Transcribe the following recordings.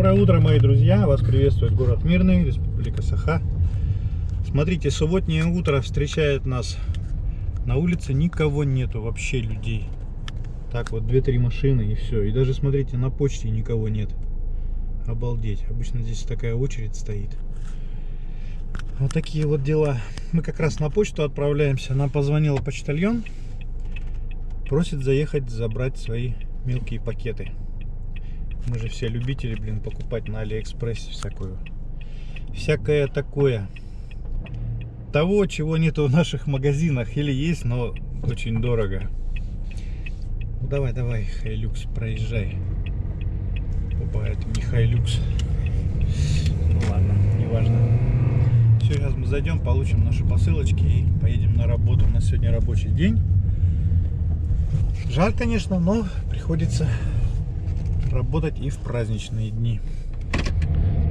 Доброе утро, мои друзья! Вас приветствует город Мирный, Республика Саха. Смотрите, субботнее утро встречает нас. На улице никого нету, вообще людей. Так вот, 2-3 машины и все. И даже, смотрите, на почте никого нет. Обалдеть. Обычно здесь такая очередь стоит. Вот такие вот дела. Мы как раз на почту отправляемся. Нам позвонил почтальон. Просит заехать забрать свои мелкие пакеты. Мы же все любители, покупать на Алиэкспрессе всякое такое. Того, чего нету в наших магазинах, или есть, но очень дорого. Ну, давай, Хайлюкс, проезжай. Опа, это не Хайлюкс. Ну ладно, неважно. Все, сейчас мы зайдем, получим наши посылочки и поедем на работу. У нас сегодня рабочий день. Жаль, конечно, но приходится работать и в праздничные дни.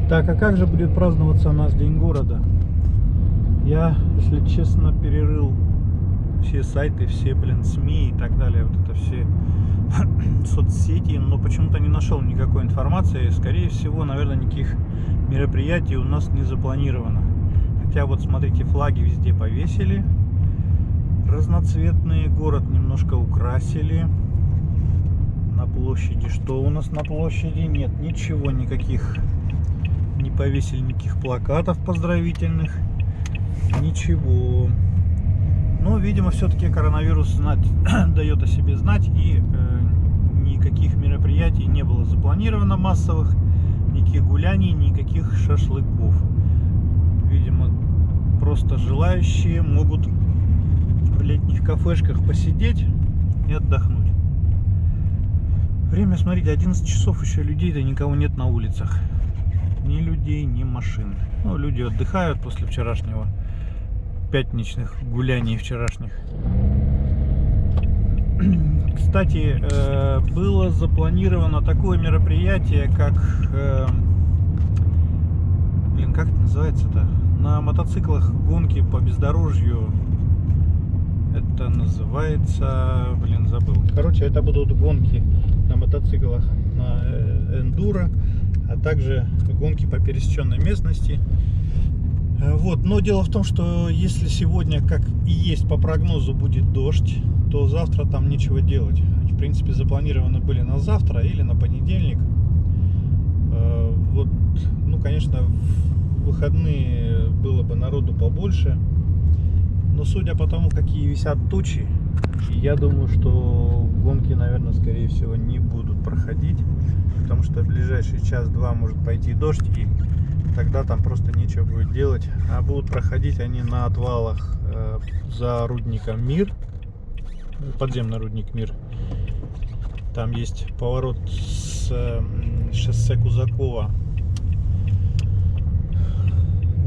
Так, а как же будет праздноваться наш День города? Я, если честно, перерыл все сайты, все, СМИ и так далее, вот это все соцсети, но почему-то не нашел никакой информации. Скорее всего, наверное, никаких мероприятий у нас не запланировано. Хотя вот смотрите, флаги везде повесили, разноцветные, город немножко украсили. На площади, что у нас на площади? Нет, ничего, никаких, не повесили никаких плакатов поздравительных, ничего. Но, видимо, все-таки коронавирус дает о себе знать, и никаких мероприятий не было запланировано массовых, никаких гуляний, никаких шашлыков. Видимо, просто желающие могут в летних кафешках посидеть и отдохнуть. Время, смотрите, 11 часов, еще людей-то никого нет на улицах. Ни людей, ни машин. Ну, люди отдыхают после вчерашнего пятничных гуляний вчерашних. Кстати, было запланировано такое мероприятие, как... как это называется-то? На мотоциклах гонки по бездорожью. Это называется... забыл. Короче, это будут гонки на мотоциклах, на эндуро, а также гонки по пересеченной местности. Вот. Но дело в том, что если сегодня, как и есть по прогнозу, будет дождь, то завтра там нечего делать. В принципе, запланированы были на завтра или на понедельник. Вот, ну, конечно, в выходные было бы народу побольше. Но судя по тому, какие висят тучи, я думаю, что гонки, наверное, скорее всего, не будут проходить. Потому что в ближайший час-два может пойти дождь, и тогда там просто нечего будет делать. А будут проходить они на отвалах за рудником Мир. Подземный рудник Мир. Там есть поворот с шоссе Кузакова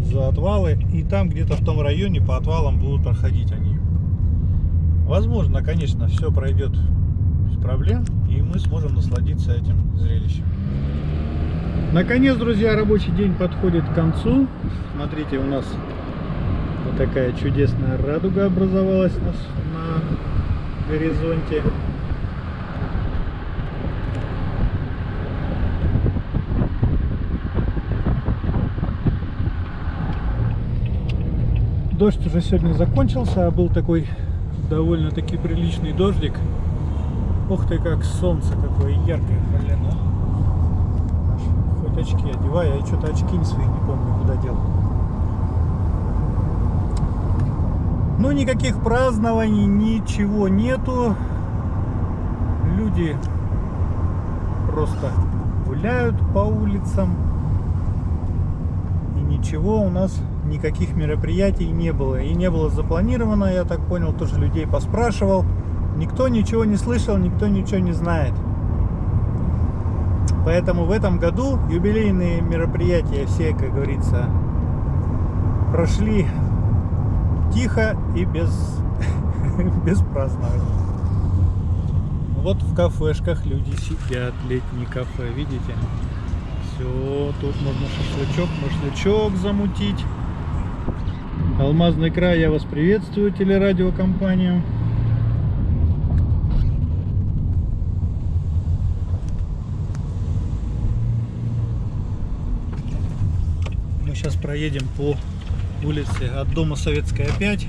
за отвалы, и там где-то в том районе по отвалам будут проходить они. Возможно, конечно, все пройдет без проблем, и мы сможем насладиться этим зрелищем. Наконец, друзья, рабочий день подходит к концу. Смотрите, у нас вот такая чудесная радуга образовалась у нас на горизонте. Дождь уже сегодня закончился, а был такой довольно-таки приличный дождик. Ух ты, как солнце какое яркое, блин, а. Хоть очки одевай, я что-то очки свои не помню, куда дел. Ну, никаких празднований, ничего нету. Люди просто гуляют по улицам. И ничего у нас, никаких мероприятий не было. И не было запланировано, я так понял, тоже людей поспрашивал. Никто ничего не слышал, никто ничего не знает. Поэтому в этом году юбилейные мероприятия все, как говорится, прошли тихо и без празднования. Вот в кафешках люди сидят, летние кафе, видите? Все, тут можно шашлычок замутить. Алмазный край, я вас приветствую, телерадиокомпания. сейчас проедем по улице от дома Советская 5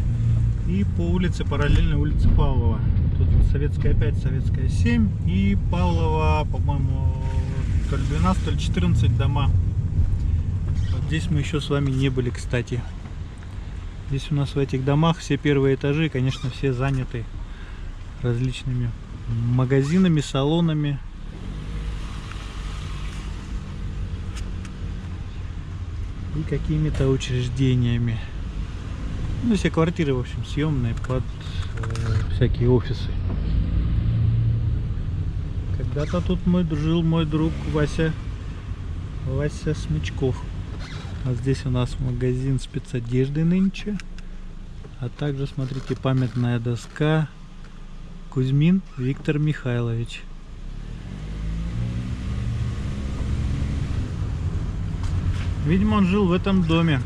и по улице параллельно улице Павлова. Тут Советская 5, Советская 7 и Павлова, по-моему, то ли 12, то ли 14 дома. Вот здесь мы еще с вами не были, кстати. Здесь у нас в этих домах все первые этажи, конечно, все заняты различными магазинами, салонами. И какими-то учреждениями. Ну, все квартиры, в общем, съемные под всякие офисы. Когда-то тут жил мой друг Вася Смычков. А здесь у нас магазин спецодежды нынче. А также, смотрите, памятная доска Кузьмин Виктор Михайлович. Видимо, он жил в этом доме.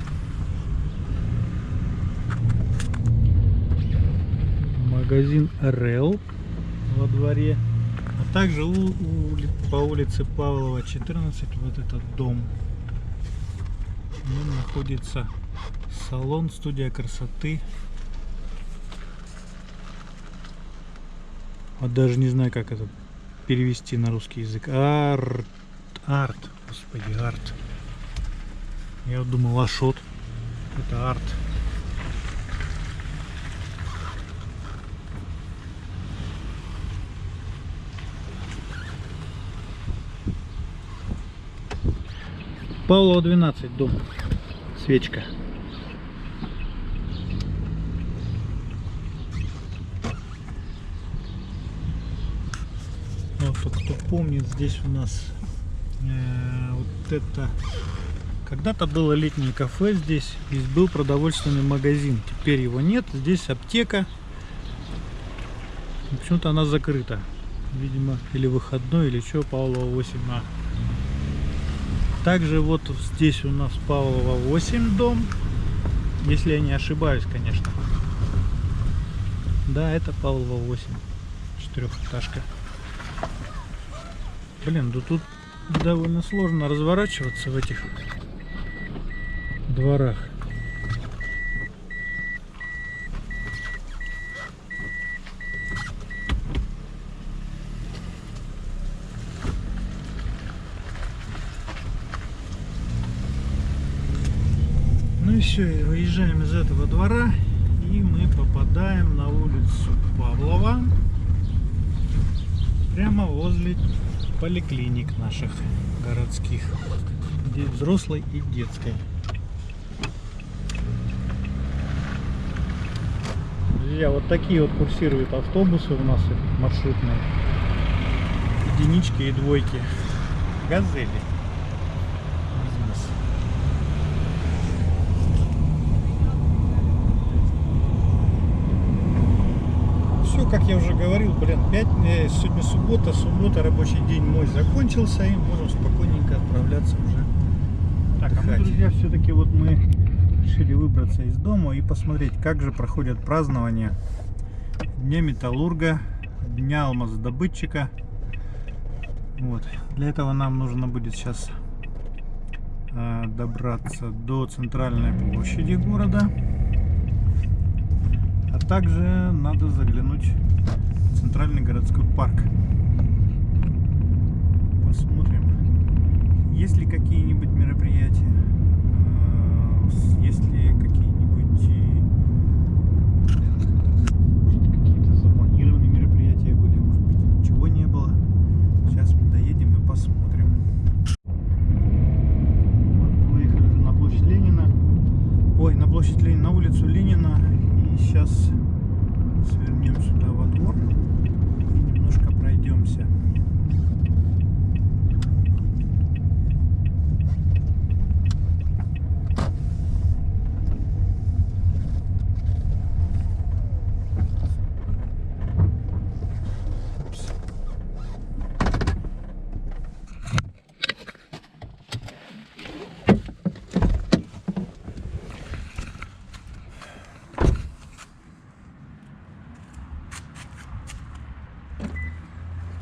Магазин РЛ во дворе. А также по улице Павлова 14 вот этот дом. В нем находится салон, студия красоты. Вот даже не знаю, как это перевести на русский язык. Арт. Господи, арт. Я вот думал, Ашот. Это арт. Павлова 12 дом. Свечка. Вот, кто помнит, здесь у нас вот это... Когда-то было летнее кафе здесь был продовольственный магазин. Теперь его нет. Здесь аптека. Почему-то она закрыта. Видимо, или выходной, или что, Павлова 8А. Также вот здесь у нас Павлова 8 дом. Если я не ошибаюсь, конечно. Да, это Павлова 8. Четырехэтажка. Блин, да тут довольно сложно разворачиваться в этих дворах. Ну и все, выезжаем из этого двора, и мы попадаем на улицу Павлова, прямо возле поликлиник наших городских, взрослой и детской. Друзья, вот такие вот курсируют автобусы у нас маршрутные, единички и двойки, газели. Бизнес. Все, как я уже говорил, блин, сегодня суббота, рабочий день мой закончился, и можем спокойненько отправляться уже. Так, а мы, друзья, все-таки вот мы решили выбраться из дома и посмотреть, как же проходят празднования Дня металлурга, Дня алмазодобытчика. Вот. Для этого нам нужно будет сейчас добраться до центральной площади города, а также надо заглянуть в центральный городской парк. Посмотрим, есть ли какие-нибудь мероприятия. Есть ли какие-нибудь какие-то запланированные мероприятия были, может быть, ничего не было. Сейчас мы доедем и посмотрим. Вот, выехали на площадь Ленина. Ой, на площадь Ленина, на улицу Ленина. И сейчас свернем сюда во двор и немножко пройдемся.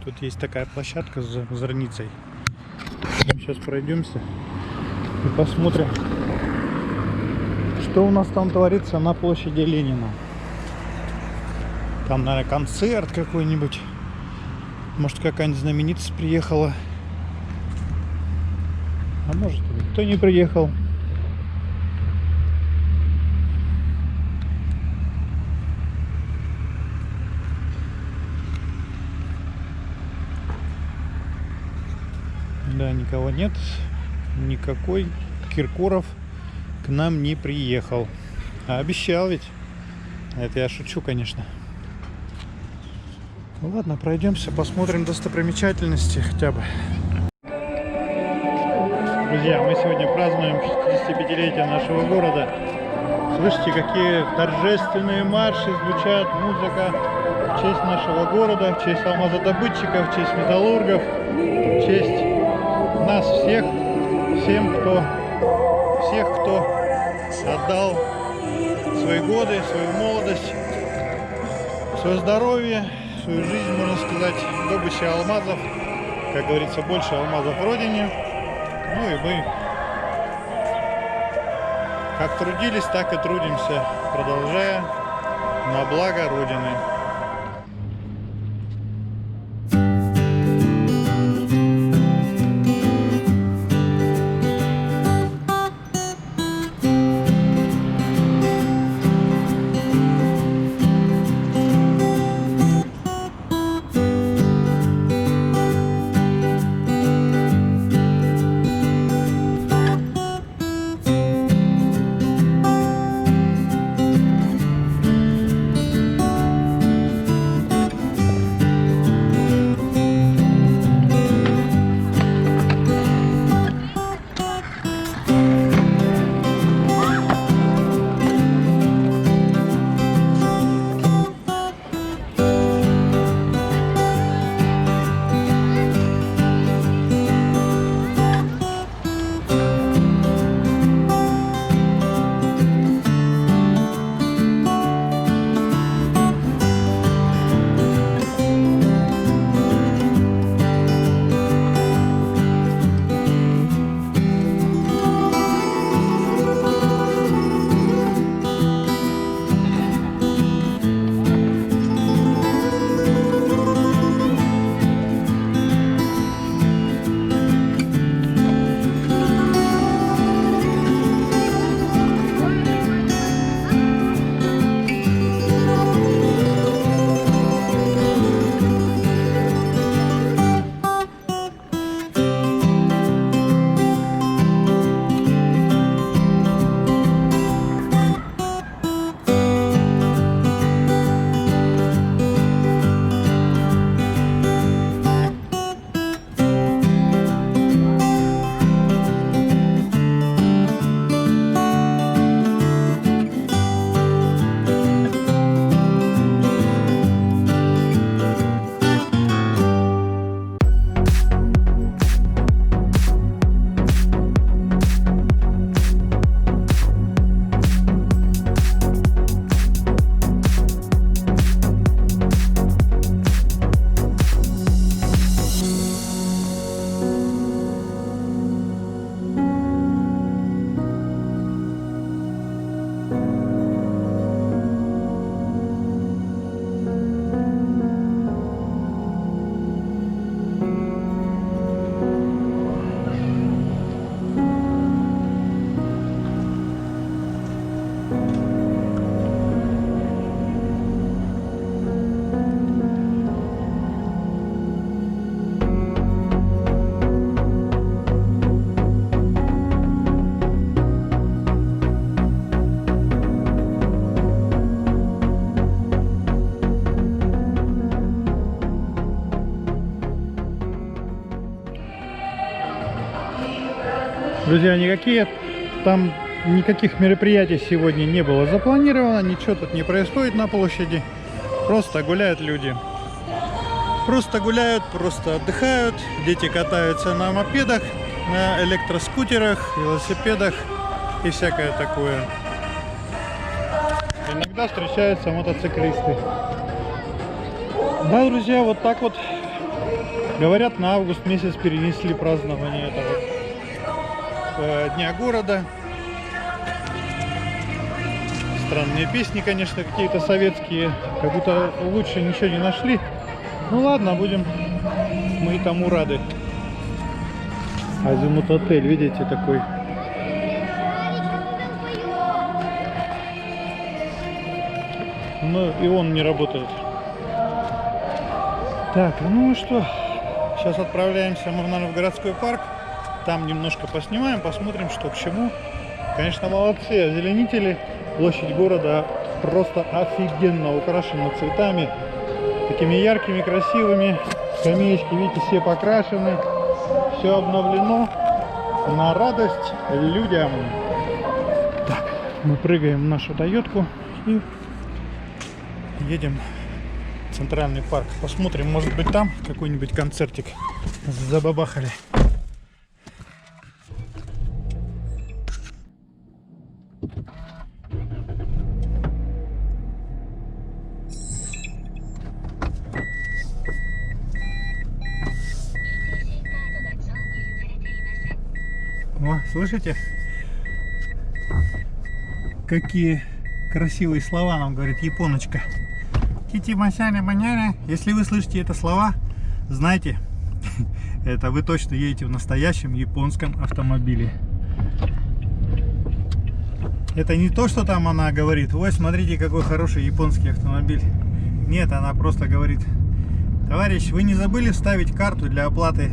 Тут есть такая площадка с зорницей. Сейчас пройдемся и посмотрим, Что у нас там творится на площади Ленина? Там, наверное, концерт какой-нибудь. Может, какая-нибудь знаменитость приехала. А может, никто не приехал. Да, никого нет. Никакой Киркоров к нам не приехал. А обещал ведь. Это я шучу, конечно. Ну ладно, пройдемся, посмотрим достопримечательности хотя бы. Друзья, мы сегодня празднуем 65-летие нашего города. Слышите, какие торжественные марши звучат, музыка в честь нашего города, в честь алмазодобытчиков, в честь металлургов, в честь нас всех, всех, кто отдал свои годы, свою молодость, свое здоровье, свою жизнь, можно сказать, добыча алмазов. Как говорится, больше алмазов в родине. Ну и мы как трудились, так и трудимся, продолжая на благо Родины. Друзья, никаких мероприятий сегодня не было запланировано, ничего тут не происходит на площади. Просто гуляют люди. Просто гуляют, просто отдыхают. Дети катаются на мопедах, на электроскутерах, велосипедах и всякое такое. Иногда встречаются мотоциклисты. Да, друзья, вот так вот. Говорят, на август месяц перенесли празднование этого Дня города. Странные песни, конечно, какие-то советские. Как будто лучше ничего не нашли. Ну ладно, будем мы и тому рады. Азимут отель, видите, такой. Ну и он не работает. Так, ну что, сейчас отправляемся мы, наверное, в городской парк. Там немножко поснимаем, посмотрим, что к чему. Конечно, молодцы озеленители. Площадь города просто офигенно украшена цветами. Такими яркими, красивыми. Скамеечки, видите, все покрашены. Все обновлено на радость людям. Так, мы прыгаем в нашу Тойотку и едем в Центральный парк. Посмотрим, может быть, там какой-нибудь концертик забабахали. О, слышите? Какие красивые слова нам говорит японочка. Кити-масяня-маняня. Если вы слышите это слова, знайте, это вы точно едете в настоящем японском автомобиле. Это не то, что там она говорит: ой, смотрите, какой хороший японский автомобиль. Нет, она просто говорит: товарищ, вы не забыли вставить карту для оплаты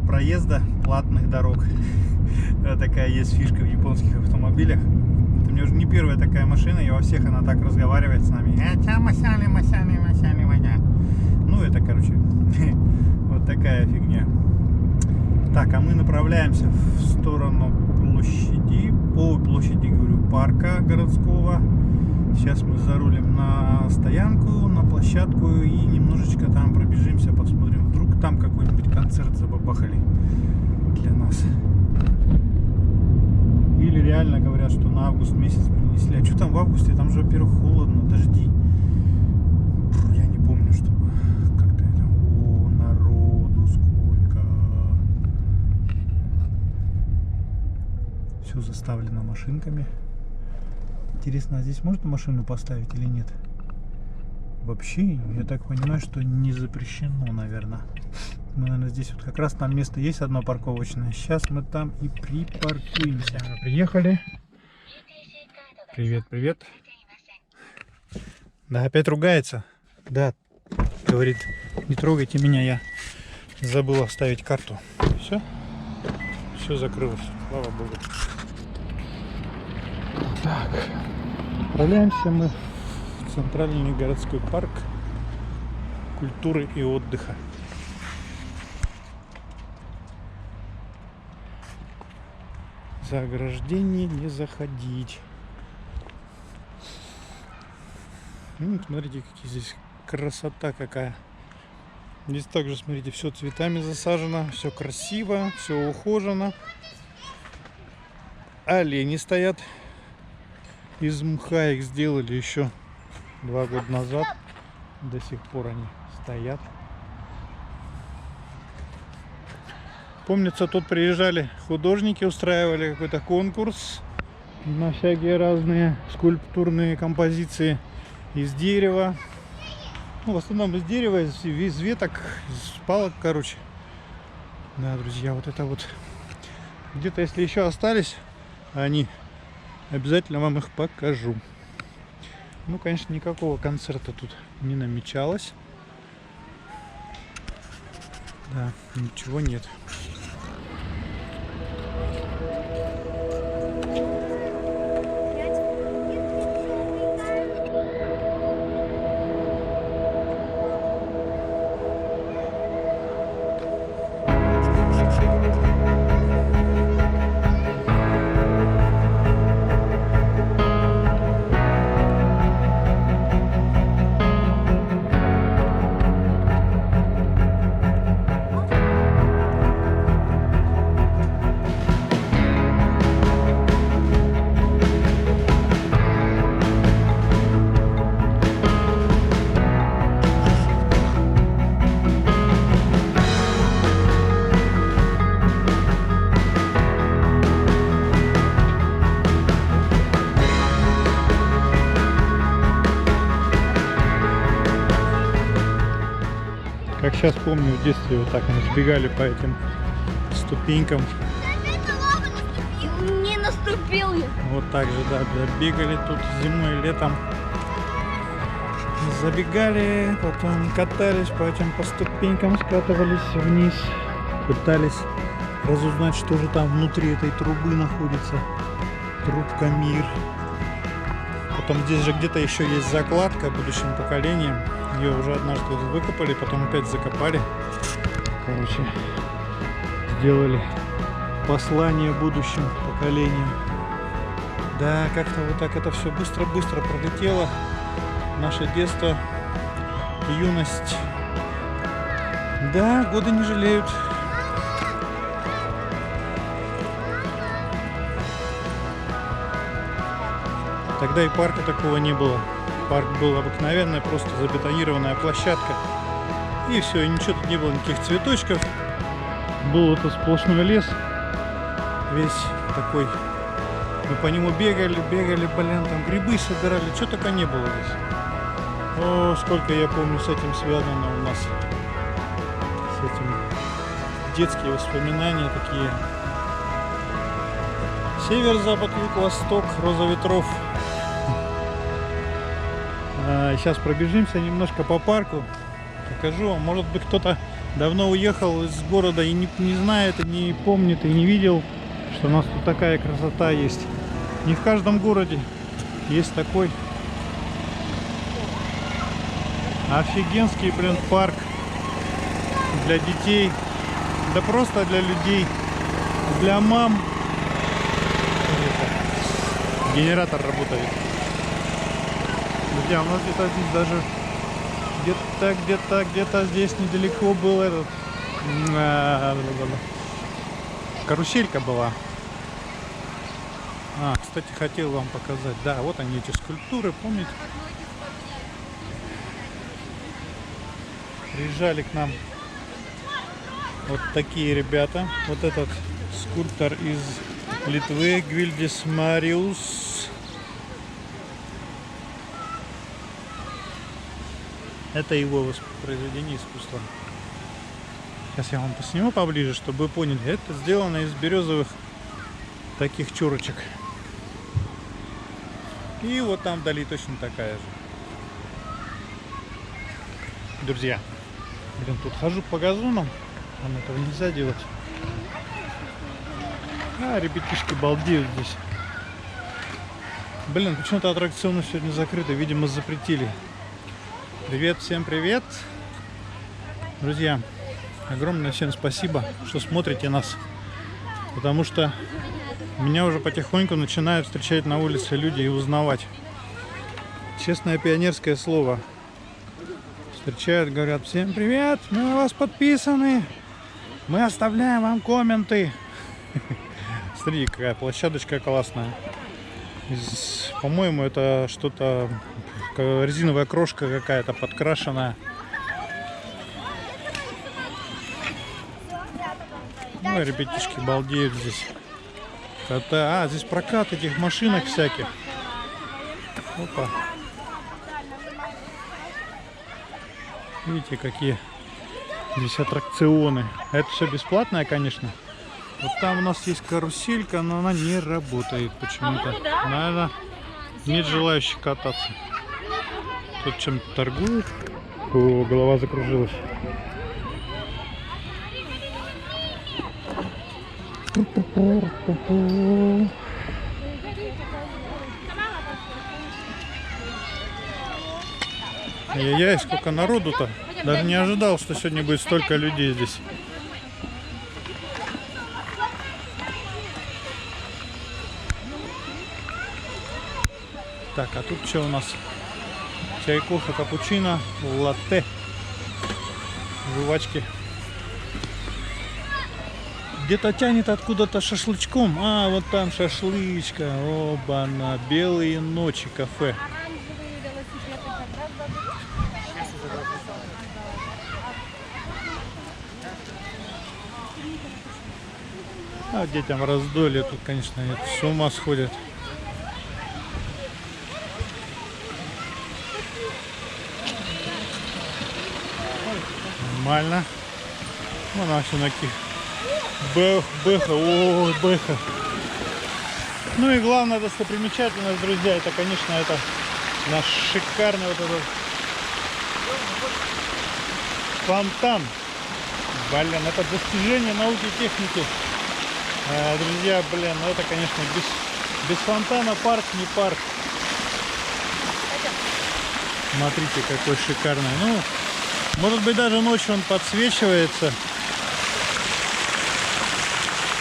проезда платных дорог? Такая есть фишка в японских автомобилях. Это у меня уже не первая такая машина, и во всех она так разговаривает с нами. Ну, это, короче, вот такая фигня. Так, а мы направляемся в сторону площади, по площади, говорю, парка городского. Сейчас мы зарулим на стоянку, на площадку и немножечко там пробежимся, посмотрим. Вдруг там какой-нибудь концерт забабахали для нас. Или реально говорят, что на август месяц принесли. А что там в августе? Там же, во-первых, холодно, дожди. Я не помню, что как-то это... О, народу сколько. Все заставлено машинками. Интересно, а здесь можно машину поставить или нет? Вообще, я так понимаю, что не запрещено, наверное. Мы, наверное, здесь вот как раз там место есть одно парковочное. Сейчас мы там и припаркуемся. Мы приехали. Привет, привет. Да, опять ругается. Да, говорит, не трогайте меня, я забыл оставить карту. Все? Все закрылось, слава богу. Так, отправляемся мы в Центральный городской парк культуры и отдыха. За ограждение не заходить. Смотрите, какие здесь красота какая. Здесь также, смотрите, все цветами засажено, все красиво, все ухожено. Олени стоят. Из мха их сделали еще 2 года назад. До сих пор они стоят. Помнится, тут приезжали художники, устраивали какой-то конкурс на всякие разные скульптурные композиции из дерева. Ну, в основном из дерева, из веток, из палок, короче. Да, друзья, вот это вот. Где-то, если еще остались они, обязательно вам их покажу. Ну, конечно, никакого концерта тут не намечалось. Да, ничего нет. Как сейчас помню, в детстве вот так мы сбегали по этим ступенькам. Не наступил я. Вот так же, да, бегали тут зимой и летом. Забегали, потом катались по этим по ступенькам, скатывались вниз. Пытались разузнать, что же там внутри этой трубы находится. Трубка Мир. Потом здесь же где-то еще есть закладка будущим поколениям. Ее уже однажды выкопали, потом опять закопали. Короче, сделали послание будущим поколениям. Да, как-то вот так это все быстро-быстро пролетело. Наше детство, юность. Да, годы не жалеют. Тогда и парка такого не было. Парк был обыкновенная, просто забетонированная площадка. И все, и ничего тут не было, никаких цветочков. Был вот сплошной лес. Весь такой. Мы по нему бегали, блин, там грибы собирали. Что только не было здесь. О, сколько я помню с этим связано у нас. С этим детские воспоминания такие. Север, запад, юг, восток, роза ветров. Сейчас пробежимся немножко по парку. Покажу вам. Может быть, кто-то давно уехал из города и не знает, и не помнит, и не видел, что у нас тут такая красота есть. Не в каждом городе есть такой офигенский, блин, парк для детей, да просто для людей, для мам. Генератор работает. Друзья, у нас где-то здесь даже где-то здесь недалеко был этот каруселька была. Кстати, хотел вам показать. Да, вот они, эти скульптуры, помните? Приезжали к нам вот такие ребята. Вот этот скульптор из Литвы, Гвильдис Мариус. Это его произведение искусства. Сейчас я вам посниму поближе, чтобы вы поняли. Это сделано из березовых таких чурочек. И вот там вдали точно такая же. Друзья, блин, тут хожу по газонам. Нам этого нельзя делать. Ребятишки балдеют здесь. Блин, почему-то аттракционы сегодня закрыты. Видимо, запретили. Привет, всем привет. Друзья, огромное всем спасибо, что смотрите нас. Потому что меня уже потихоньку начинают встречать на улице люди и узнавать. Честное пионерское слово. Встречают, говорят: всем привет, мы на вас подписаны. Мы оставляем вам комменты. Смотри, какая площадочка классная. По-моему, это что-то, резиновая крошка какая-то подкрашенная. Ой, ребятишки балдеют здесь. Здесь прокат этих машинок всяких. Опа. Видите, какие здесь аттракционы. Это все бесплатное, конечно. Вот там у нас есть каруселька, но она не работает почему-то. Наверное, нет желающих кататься. Тут чем-то торгуют. О, голова закружилась. Ай-яй-яй, сколько народу-то. Даже не ожидал, что сегодня будет столько людей здесь. Так, а тут что у нас? Чай, кофе, капучино, латте, жвачки. Где-то тянет откуда-то шашлычком. Вот там шашлычка. Оба-на, белые ночи кафе. Детям раздолье тут, конечно, нет. С ума сходят. нормально. Вон она все на бэха, ой, бэха. Ну и главная достопримечательность, друзья, это, конечно, это наш шикарный вот этот фонтан. Блин, это достижение науки и техники. Друзья, блин, ну это, конечно, без фонтана парк не парк. Смотрите, какой шикарный. Ну, может быть, даже ночью он подсвечивается.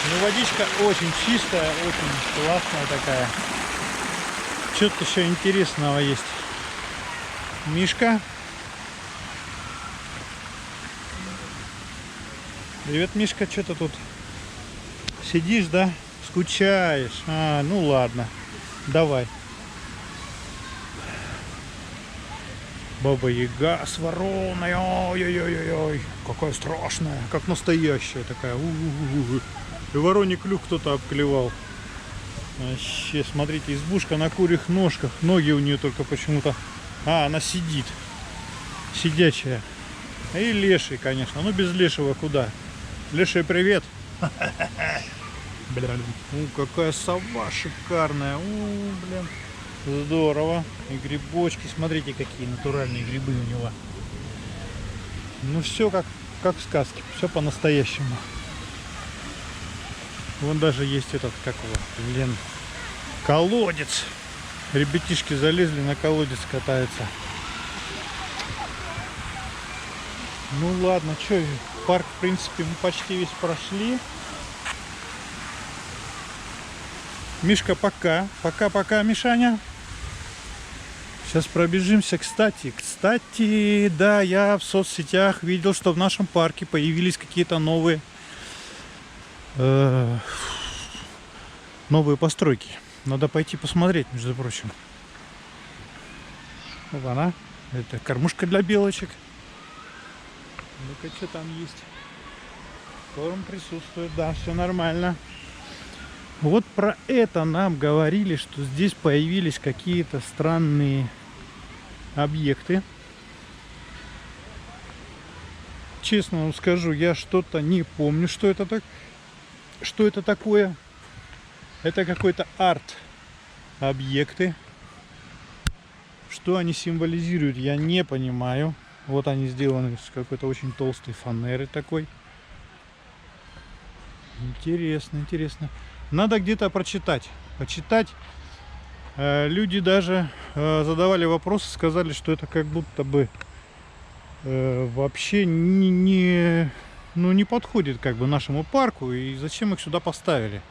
Но водичка очень чистая, очень классная такая. Что-то еще интересного есть. Мишка. Привет, Мишка, что ты тут сидишь, да? Скучаешь? А, ну ладно. Давай. Баба Яга с вороной. Ой-ой-ой-ой. Какая страшная. Как настоящая такая. И вороний клюв кто-то обклевал. Вообще, смотрите, избушка на курьих ножках. Ноги у нее только почему-то... А, она сидит. Сидячая. И леший, конечно. Ну, без лешего куда? Леший, привет. Блин. Какая сова шикарная. Блин. Здорово. И грибочки. Смотрите, какие натуральные грибы у него. Ну, все как в сказке. Все по-настоящему. Вон даже есть этот, как его, блин, колодец. Ребятишки залезли на колодец, катаются. Ну ладно, что, парк, в принципе, мы почти весь прошли. Мишка, пока. Пока-пока, Мишаня. Сейчас пробежимся. Кстати, да, я в соцсетях видел, что в нашем парке появились какие-то новые постройки. Надо пойти посмотреть, между прочим. Вот она. Это кормушка для белочек. Ну-ка, что там есть? Корм присутствует, да, все нормально. Вот про это нам говорили, что здесь появились какие-то странные объекты. Честно вам скажу, я что-то не помню, что это такое. Это какой-то арт-объекты. Что они символизируют, я не понимаю. Вот они сделаны из какой-то очень толстой фанеры такой. Интересно. Надо где-то прочитать. Люди даже задавали вопросы, сказали, что это как будто бы вообще не подходит как бы нашему парку. И зачем их сюда поставили?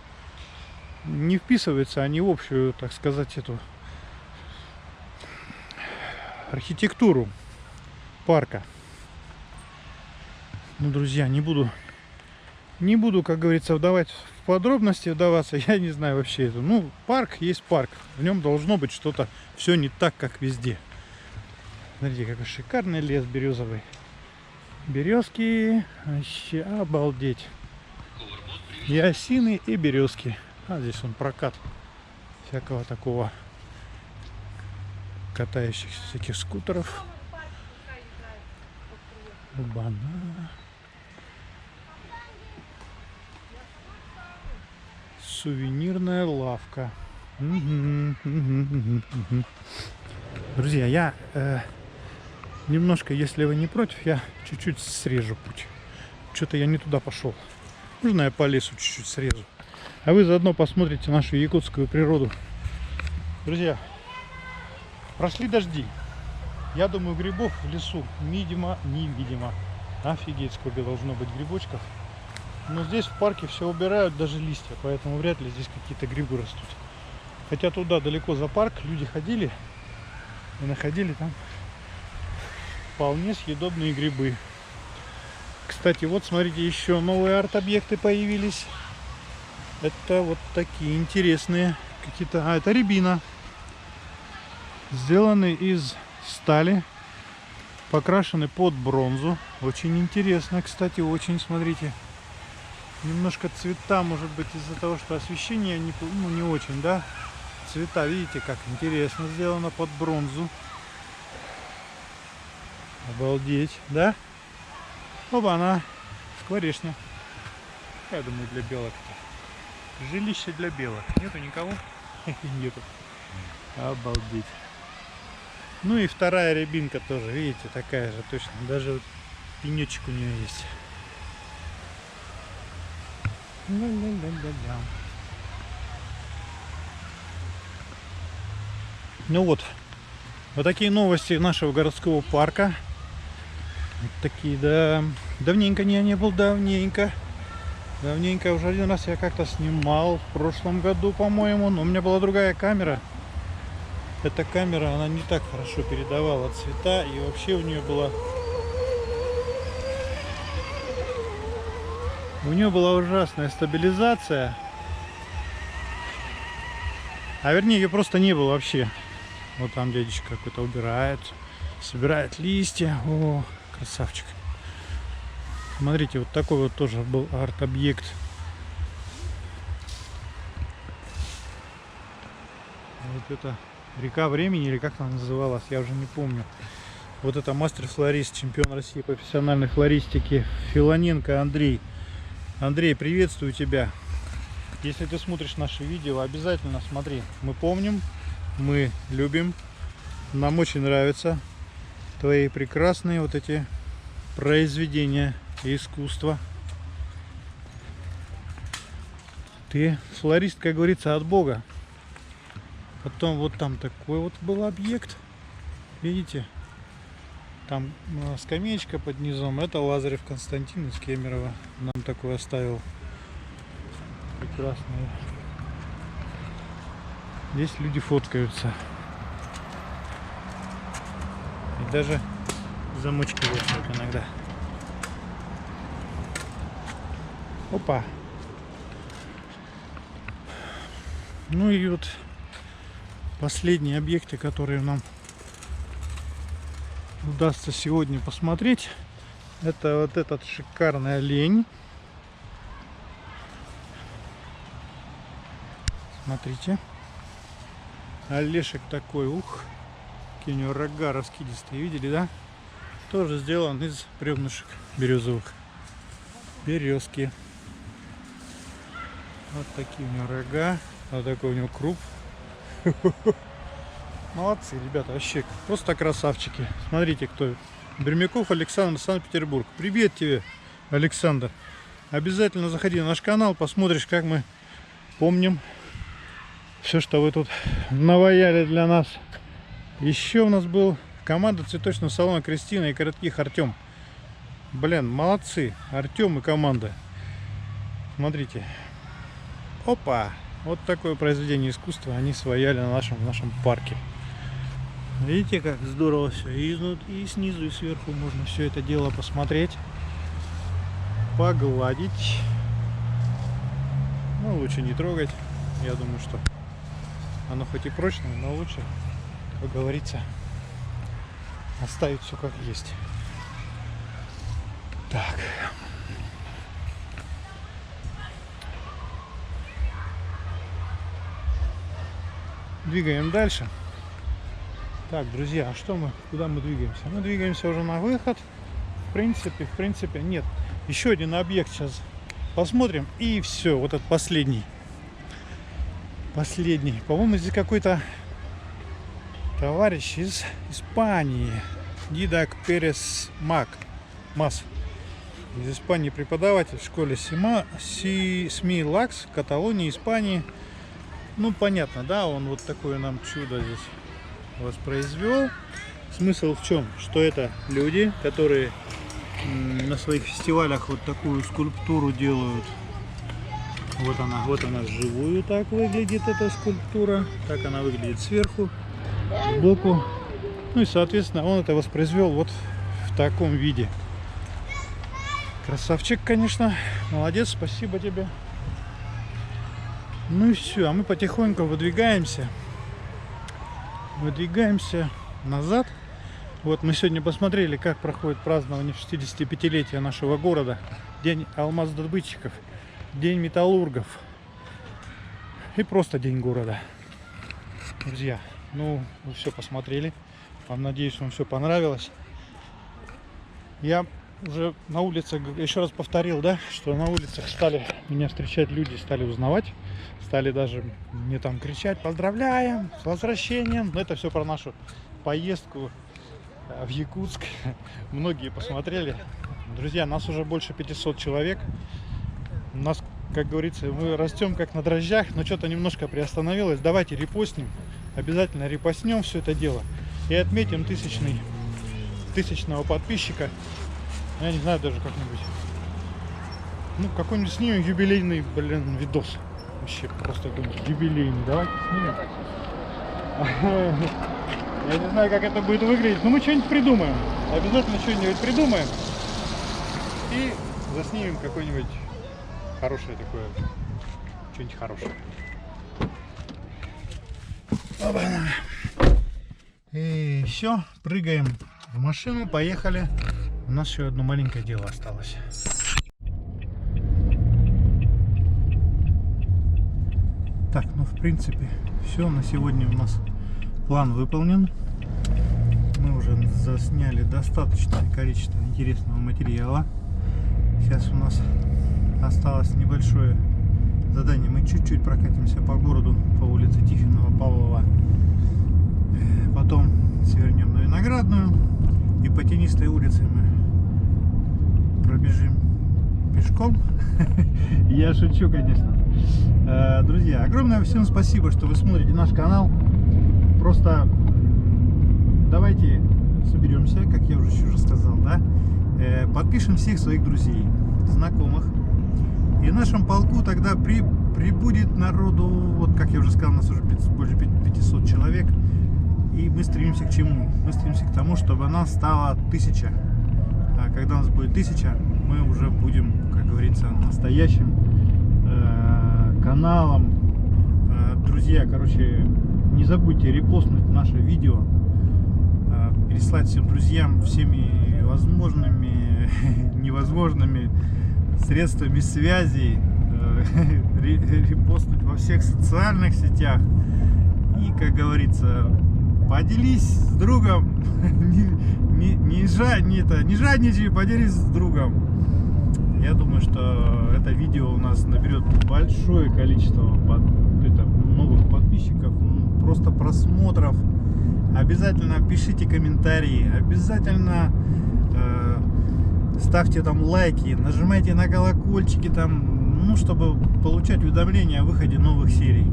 Не вписываются они в общую, так сказать, эту архитектуру парка. Ну, друзья, не буду, как говорится, в подробности вдаваться. Я не знаю вообще это. Ну, парк есть парк. В нем должно быть что-то все не так, как везде. Смотрите, какой шикарный лес березовый. Березки. Вообще обалдеть. И осины, и березки. А здесь он прокат всякого такого катающихся всяких скутеров. Бана. Сувенирная лавка. Друзья, я немножко, если вы не против, я чуть-чуть срежу путь. Что-то я не туда пошел. Можно я по лесу чуть-чуть срежу? А вы заодно посмотрите нашу якутскую природу. Друзья, прошли дожди. Я думаю, грибов в лесу невидимо. Офигеть, сколько должно быть грибочков. Но здесь в парке все убирают, даже листья. Поэтому вряд ли здесь какие-то грибы растут. Хотя туда далеко за парк люди ходили и находили там вполне съедобные грибы. Кстати, вот смотрите, еще новые арт-объекты появились. Это вот такие интересные какие-то. А, это рябина. Сделаны из стали. Покрашены под бронзу. Очень интересно, кстати, очень, смотрите. Немножко цвета, может быть, из-за того, что освещение не очень, да? Цвета, видите, как интересно сделано под бронзу. Обалдеть, да? Оба, она скворечня. Я думаю, для белок-то. Жилище для белок. Нету никого? Нету. Обалдеть. Ну и вторая рябинка тоже, видите, такая же точно. Даже вот пенечек у нее есть. Ля-ля-ля-ля-ля. Ну вот такие новости нашего городского парка. Вот такие, да. Давненько я не был, давненько. Давненько, уже один раз я как-то снимал в прошлом году, по-моему, но у меня была другая камера. Эта камера, она не так хорошо передавала цвета, и вообще у нее была ужасная стабилизация. А вернее, ее просто не было вообще. Вот там дядечка какой-то убирает, собирает листья. О, красавчик. Смотрите, вот такой вот тоже был арт-объект. Вот это река времени, или как она называлась, я уже не помню. Вот это мастер-флорист, чемпион России по профессиональной флористике Филоненко Андрей. Андрей, приветствую тебя. Если ты смотришь наши видео, обязательно смотри. Мы помним, мы любим, нам очень нравятся твои прекрасные вот эти произведения искусства. Ты флорист, как говорится, от Бога. Потом вот там такой вот был объект. Видите? Там скамеечка под низом. Это Лазарев Константин из Кемерово. Нам такой оставил. Прекрасный. Здесь люди фоткаются. И даже замочки вешают иногда. Опа. Ну и вот последние объекты, которые нам удастся сегодня посмотреть, это вот этот шикарный олень. Смотрите. Олешек такой, ух, какие у него рога раскидистые, видели, да? Тоже сделан из бревнышек березовых. Березки. Вот такие у него рога. Вот такой у него круп. Молодцы, ребята, вообще просто красавчики. Смотрите, кто. Бермяков Александр, Санкт-Петербург. Привет тебе, Александр. Обязательно заходи на наш канал, посмотришь, как мы помним все, что вы тут наваяли для нас. Еще у нас был команда цветочного салона Кристина и Коротких Артем. Блин, молодцы, Артем и команда. Смотрите. Опа! Вот такое произведение искусства они свояли в нашем парке. Видите, как здорово все. И изнутри, и снизу, и сверху можно все это дело посмотреть, погладить. Ну, лучше не трогать. Я думаю, что оно хоть и прочное, но лучше, как говорится, оставить все как есть. Так. Двигаем дальше. Так, друзья, а что куда мы двигаемся? Мы двигаемся уже на выход. В принципе, нет. Еще один объект сейчас посмотрим. И все, вот этот последний. По-моему, здесь какой-то товарищ из Испании. Дидак Перес Мас. Из Испании преподаватель в школе СМИ Лакс, Каталонии, Испании. Ну, понятно, да, он вот такое нам чудо здесь воспроизвел. Смысл в чем? Что это люди, которые на своих фестивалях вот такую скульптуру делают. Вот она вживую так выглядит, эта скульптура. Так она выглядит сверху, сбоку. Ну и, соответственно, он это воспроизвел вот в таком виде. Красавчик, конечно. Молодец, спасибо тебе. Ну и все, а мы потихоньку выдвигаемся назад. Вот мы сегодня посмотрели, как проходит празднование 65-летия нашего города, день алмаздобытчиков, день металлургов и просто день города. Друзья, ну вы все посмотрели, надеюсь, вам все понравилось. Я уже на улице, еще раз повторил, да, что на улицах стали меня встречать люди, стали узнавать, стали даже мне там кричать: поздравляем с возвращением. Но это все про нашу поездку в Якутск. Многие посмотрели. Друзья, нас уже больше 500 человек. У нас, как говорится, мы растем как на дрожжах, но что-то немножко приостановилось. Давайте репостнем, обязательно репостнем все это дело и отметим тысячного подписчика. Я не знаю, даже как-нибудь, ну, какой-нибудь снимем юбилейный, блин, видос. Вообще просто юбилейный. Давайте снимем. Я не знаю, как это будет выглядеть, но мы что-нибудь придумаем. Обязательно что-нибудь придумаем и заснимем какое-нибудь хорошее такое, что-нибудь хорошее. И все, прыгаем в машину, поехали. У нас еще одно маленькое дело осталось. Так, ну в принципе все, на сегодня у нас план выполнен. Мы уже засняли достаточное количество интересного материала. Сейчас у нас осталось небольшое задание. Мы чуть-чуть прокатимся по городу, по улице Тихонова-Павлова. Потом свернем на Виноградную. И по тенистой улице мы пробежим пешком. Я шучу, конечно. Друзья, огромное всем спасибо, что вы смотрите наш канал. Просто давайте соберемся, как я уже сказал, да? Подпишем всех своих друзей, знакомых. И в нашем полку тогда прибудет народу, вот как я уже сказал, у нас уже больше 500 человек. И мы стремимся к чему? Мы стремимся к тому, чтобы нас стало 1000. А когда у нас будет 1000, мы уже будем, как говорится, настоящим каналом. Друзья, короче, не забудьте репостнуть наше видео, переслать всем друзьям всеми возможными, невозможными средствами связи, репостнуть во всех социальных сетях. И, как говорится, поделись с другом, не жадничай, поделись с другом. Я думаю, что это видео у нас наберет большое количество новых подписчиков, просто просмотров. Обязательно пишите комментарии, обязательно ставьте там лайки, нажимайте на колокольчики там, ну, чтобы получать уведомления о выходе новых серий.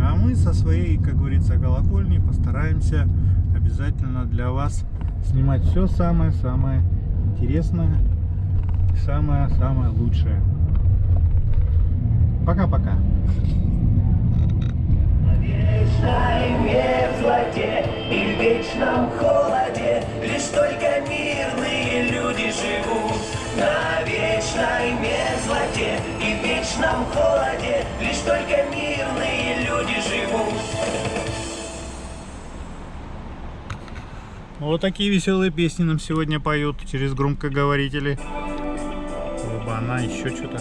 А мы со своей, как говорится, колокольни постараемся обязательно для вас снимать все самое-самое интересное, самое-самое лучшее. Пока-пока. В вечной мерзлоте и в вечном холоде лишь только мирные люди живут. На вечной мерзлоте и в вечном холоде лишь только мирные люди живут. Вот такие веселые песни нам сегодня поют через громкоговорители. Оба, она еще что-то.